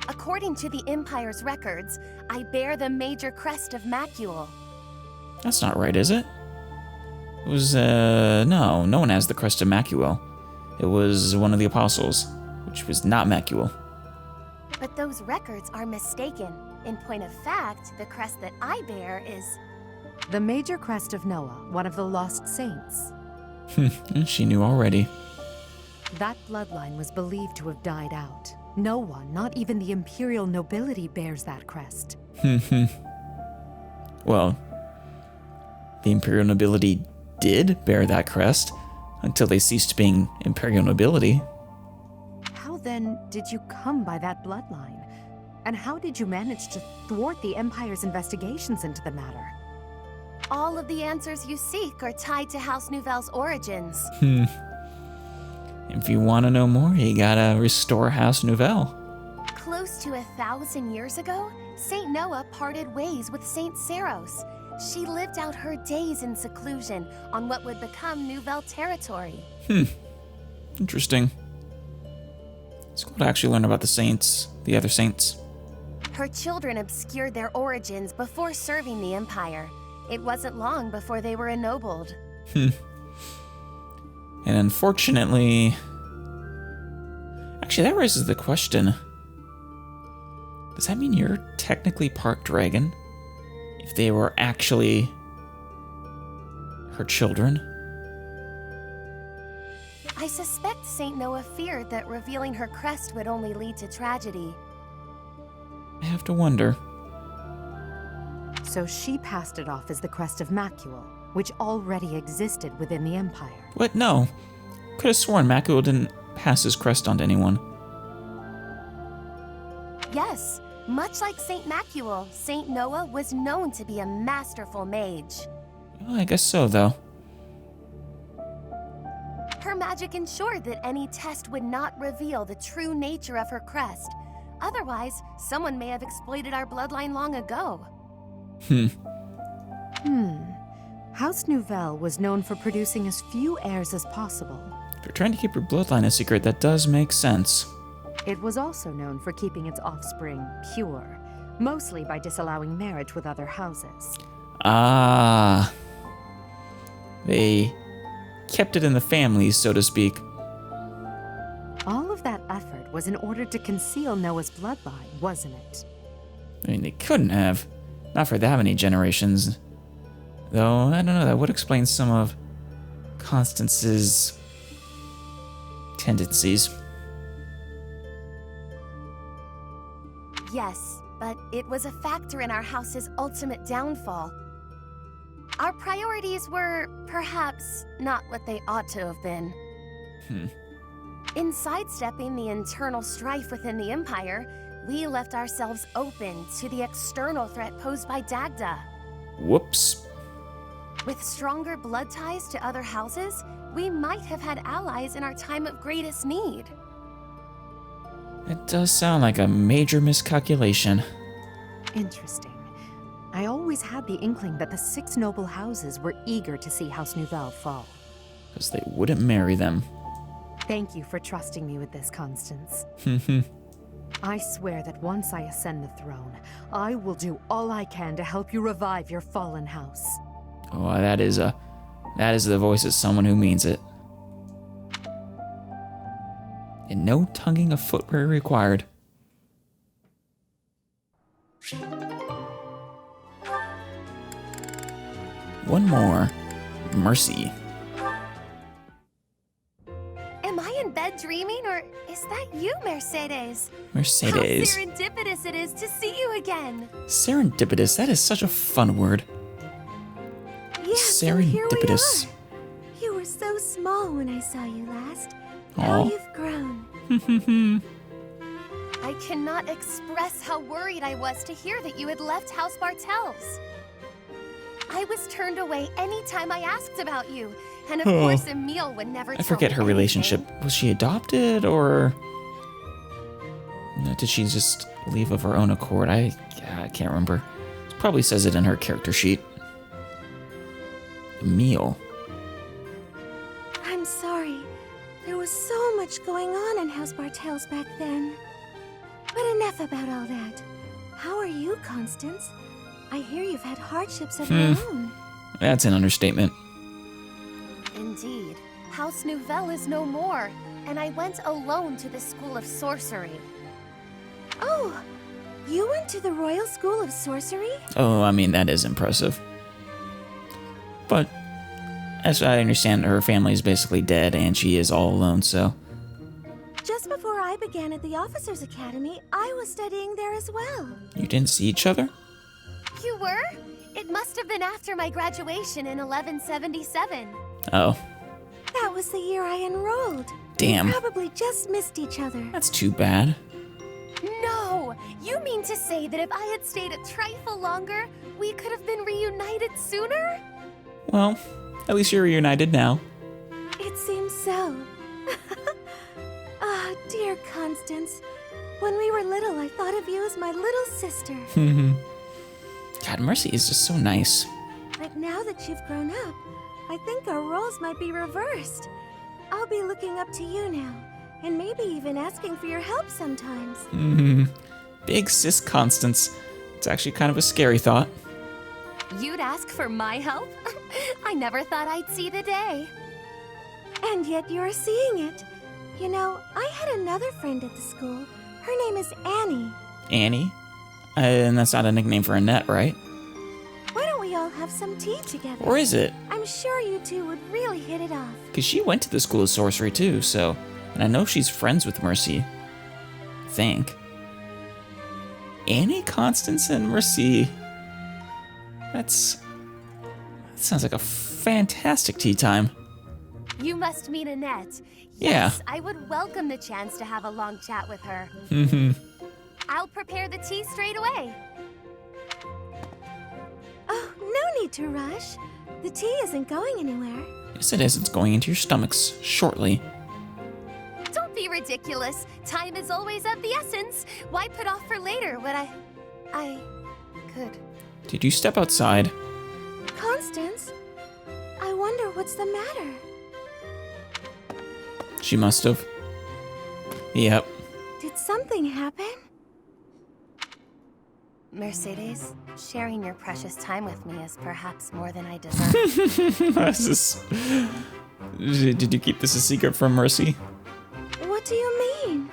According to the Empire's records, I bear the major crest of Macule.
That's not right, is it? It was, no one has the crest of Macule. It was one of the apostles, which was not Macule.
But those records are mistaken. In point of fact, the crest that I bear is...
The major crest of Noah, one of the lost saints.
She knew already.
That bloodline was believed to have died out. No one, not even the imperial nobility, bears that crest.
Well, the imperial nobility did bear that crest until they ceased being imperial nobility.
How then did you come by that bloodline? And how did you manage to thwart the Empire's investigations into the matter?
All of the answers you seek are tied to House Nouvelle's origins.
If you want to know more, you gotta restore House Nouvelle.
Close to 1,000 years ago, Saint Noah parted ways with Saint Saros. She lived out her days in seclusion on what would become Nouvelle territory.
Interesting. It's cool to actually learn about the saints, the other saints.
Her children obscured their origins before serving the Empire. It wasn't long before they were ennobled.
And unfortunately... Actually, that raises the question. Does that mean you're technically part dragon? If they were actually her children?
I suspect St. Noah feared that revealing her crest would only lead to tragedy.
I have to wonder.
So she passed it off as the crest of Macul, which already existed within the Empire.
What? No. Could have sworn Macul didn't pass his crest on to anyone.
Yes, much like St. Macul, St. Noah was known to be a masterful mage.
Well, I guess so, though.
Her magic ensured that any test would not reveal the true nature of her crest. Otherwise, someone may have exploited our bloodline long ago.
House Nouvelle was known for producing as few heirs as possible.
If you're trying to keep your bloodline a secret, that does make sense.
It was also known for keeping its offspring pure, mostly by disallowing marriage with other houses.
Ah. They kept it in the family, so to speak.
All of that effort was in order to conceal Noah's bloodline, wasn't it?
I mean, they couldn't have. Not for that many generations. Though, I don't know, that would explain some of Constance's tendencies.
Yes, but it was a factor in our house's ultimate downfall. Our priorities were, perhaps, not what they ought to have been. In sidestepping the internal strife within the Empire, we left ourselves open to the external threat posed by Dagda.
Whoops.
With stronger blood ties to other houses, we might have had allies in our time of greatest need.
It does sound like a major miscalculation.
Interesting. I always had the inkling that the 6 noble houses were eager to see House Nouvelle fall.
Because they wouldn't marry them.
Thank you for trusting me with this, Constance. I swear that once I ascend the throne, I will do all I can to help you revive your fallen house.
Oh, that is the voice of someone who means it. And no tonguing of footwear required. One more. Mercy.
Am I in bed dreaming, or is that you, Mercedes?
Mercedes.
How serendipitous it is to see you again.
Serendipitous. That is such a fun word.
Yeah, so here we
Serendipitous.
are. You were so small when I saw you last.
Aw.
Now you've grown. I cannot express how worried I was to hear that you had left House Bartels. I was turned away any time I asked about you, and of course Emile would never
I
tell
forget
me
her
anything.
relationship. Was she adopted, or did she just leave of her own accord? I can't remember. It probably says it in her character sheet. Emile.
I'm sorry. There was so much going on in House Bartels back then. But enough about all that. How are you, Constance? I hear you've had hardships of your own.
That's an understatement.
Indeed. House Nouvelle is no more, and I went alone to the School of Sorcery. Oh, you went to the Royal School of Sorcery?
Oh, I mean, that is impressive. But, as I understand, her family is basically dead, and she is all alone, so...
Just before I began at the Officers' Academy, I was studying there as well.
You didn't see each other?
You were? It must have been after my graduation in 1177.
Oh.
That was the year I enrolled.
Damn.
We probably just missed each other.
That's too bad.
No! You mean to say that if I had stayed a trifle longer, we could have been reunited sooner?
Well, at least you're reunited now.
It seems so. Ah, dear Constance. When we were little, I thought of you as my little sister.
God, Mercy is just so nice.
But now that you've grown up, I think our roles might be reversed. I'll be looking up to you now, and maybe even asking for your help sometimes.
Big sis Constance. It's actually kind of a scary thought.
You'd ask for my help? I never thought I'd see the day. And yet you're seeing it. You know, I had another friend at the school. Her name is Annie.
Annie? And that's not a nickname for Annette, right?
Why don't we all all have some tea together.
Or is it?
I'm sure you two would really hit it off.
Because she went to the School of Sorcery too, so... And I know she's friends with Mercy. I think. Annie, Constance, and Mercy. That sounds like a fantastic tea time.
You must meet Annette.
Yeah.
Yes, I would welcome the chance to have a long chat with her. I'll prepare the tea straight away. Oh, no need to rush. The tea isn't going anywhere.
Yes, it is. It's going into your stomachs shortly.
Don't be ridiculous. Time is always of the essence. Why put off for later what I could?
Did you step outside?
Constance, I wonder what's the matter.
She must have. Yep.
Did something happen? Mercedes, sharing your precious time with me is perhaps more than I deserve.
Did you keep this a secret from Mercy?
What do you mean?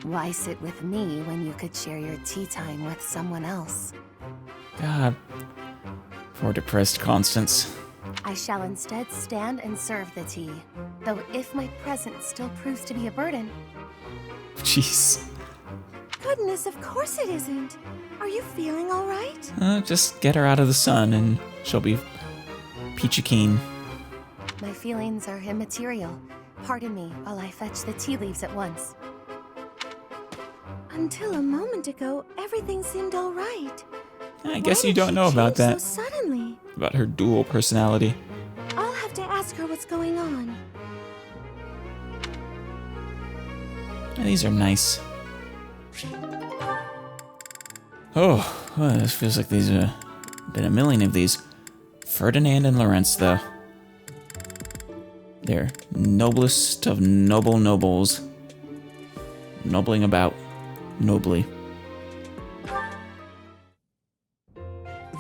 Why sit with me when you could share your tea time with someone else?
God. Poor depressed Constance.
I shall instead stand and serve the tea, though if my presence still proves to be a burden.
Jeez.
Goodness, of course it isn't. Are you feeling all right?
Just get her out of the sun and she'll be peachy keen.
My feelings are immaterial. Pardon me while I fetch the tea leaves at once. Until a moment ago, everything seemed all right.
I guess
Why
you
did
don't
she
know about
change
that.
so suddenly?
About her dual personality.
I'll have to ask her what's going on.
These are nice. Oh, well, this feels like these have been a million of these. Ferdinand and Lawrence, though. They're noblest of noble nobles. Nobling about nobly.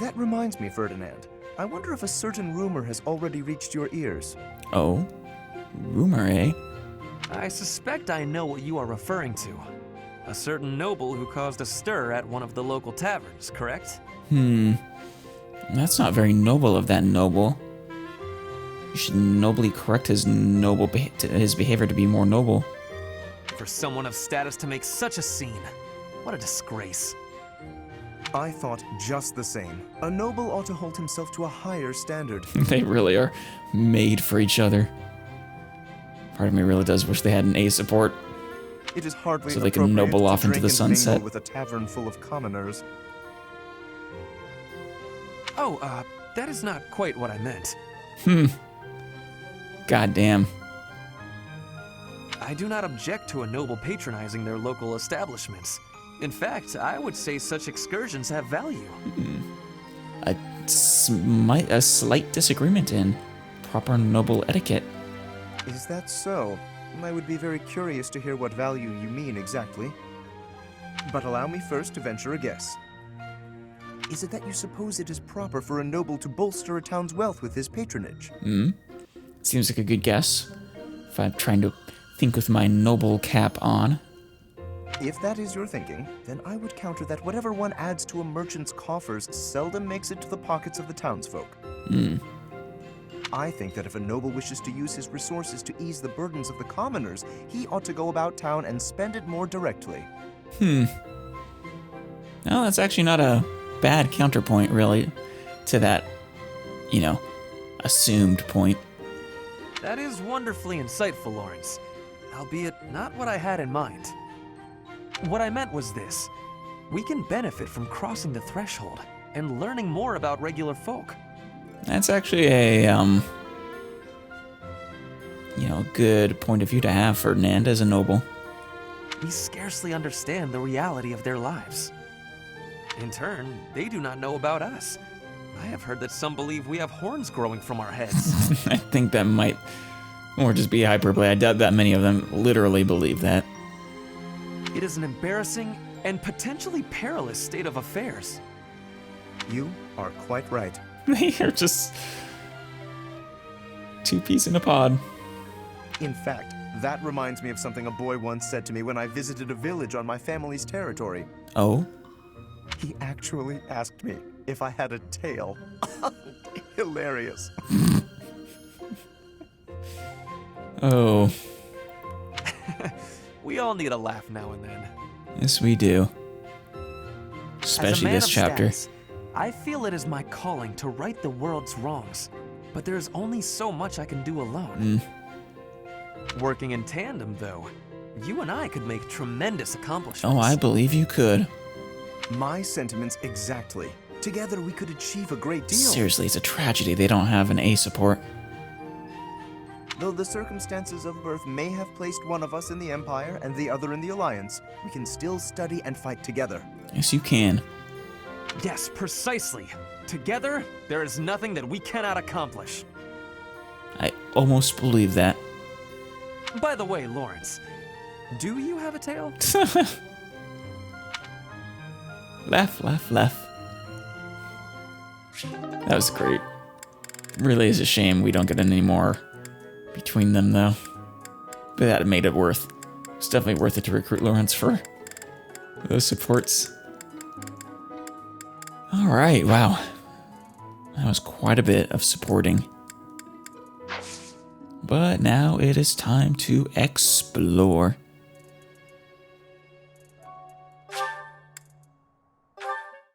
That reminds me, Ferdinand. I wonder if a certain rumor has already reached your ears.
Oh? Rumor, eh?
I suspect I know what you are referring to. A certain noble who caused a stir at one of the local taverns, correct?
That's not very noble of that noble. You should nobly correct his his behavior to be more noble.
For someone of status to make such a scene. What a disgrace.
I thought just the same. A noble ought to hold himself to a higher standard.
They really are made for each other. Part of me really does wish they had an A support.
It is hardly
so they can
appropriate
noble
to
off into
drink
the
and mingle
sunset.
with a tavern full of commoners.
Oh, that is not quite what I meant.
Goddamn.
I do not object to a noble patronizing their local establishments. In fact, I would say such excursions have value.
A slight disagreement in proper noble etiquette.
Is that so? I would be very curious to hear what value you mean exactly. But allow me first to venture a guess. Is it that you suppose it is proper for a noble to bolster a town's wealth with his patronage?
Seems like a good guess. If I'm trying to think with my noble cap on.
If that is your thinking, then I would counter that whatever one adds to a merchant's coffers seldom makes it to the pockets of the townsfolk. I think that if a noble wishes to use his resources to ease the burdens of the commoners, he ought to go about town and spend it more directly.
Well, that's actually not a bad counterpoint, really, to that, assumed point.
That is wonderfully insightful, Lawrence. Albeit not what I had in mind. What I meant was this. We can benefit from crossing the threshold and learning more about regular folk.
That's actually a, good point of view to have, Ferdinand, as a noble.
We scarcely understand the reality of their lives. In turn, they do not know about us. I have heard that some believe we have horns growing from our heads.
I think that might, or just be hyperbole. I doubt that many of them literally believe that.
It is an embarrassing and potentially perilous state of affairs.
You are quite right.
They are just two peas in a pod.
In fact, that reminds me of something a boy once said to me when I visited a village on my family's territory.
Oh?
He actually asked me, if I had a tail. Hilarious.
Oh,
We all need a laugh now and then.
yes we do.
As a
Especially
man
this
of
chapter.
status, I feel it is my calling to right the world's wrongs, but there's only so much I can do alone. Working in tandem, though, you and I could make tremendous accomplishments.
Oh, I believe you could.
My sentiments exactly. Together we could achieve a great deal.
Seriously, it's a tragedy they don't have an A support.
Though the circumstances of birth may have placed one of us in the Empire and the other in the Alliance, we can still study and fight together.
Yes, you can.
Yes, precisely. Together, there is nothing that we cannot accomplish.
I almost believe that.
By the way, Lawrence, do you have a tail?
Laugh, laugh, laugh. That was great. Really is a shame we don't get any more between them, though. But that made it worth. It's definitely worth it to recruit Lawrence for those supports. Alright, wow. That was quite a bit of supporting. But now it is time to explore.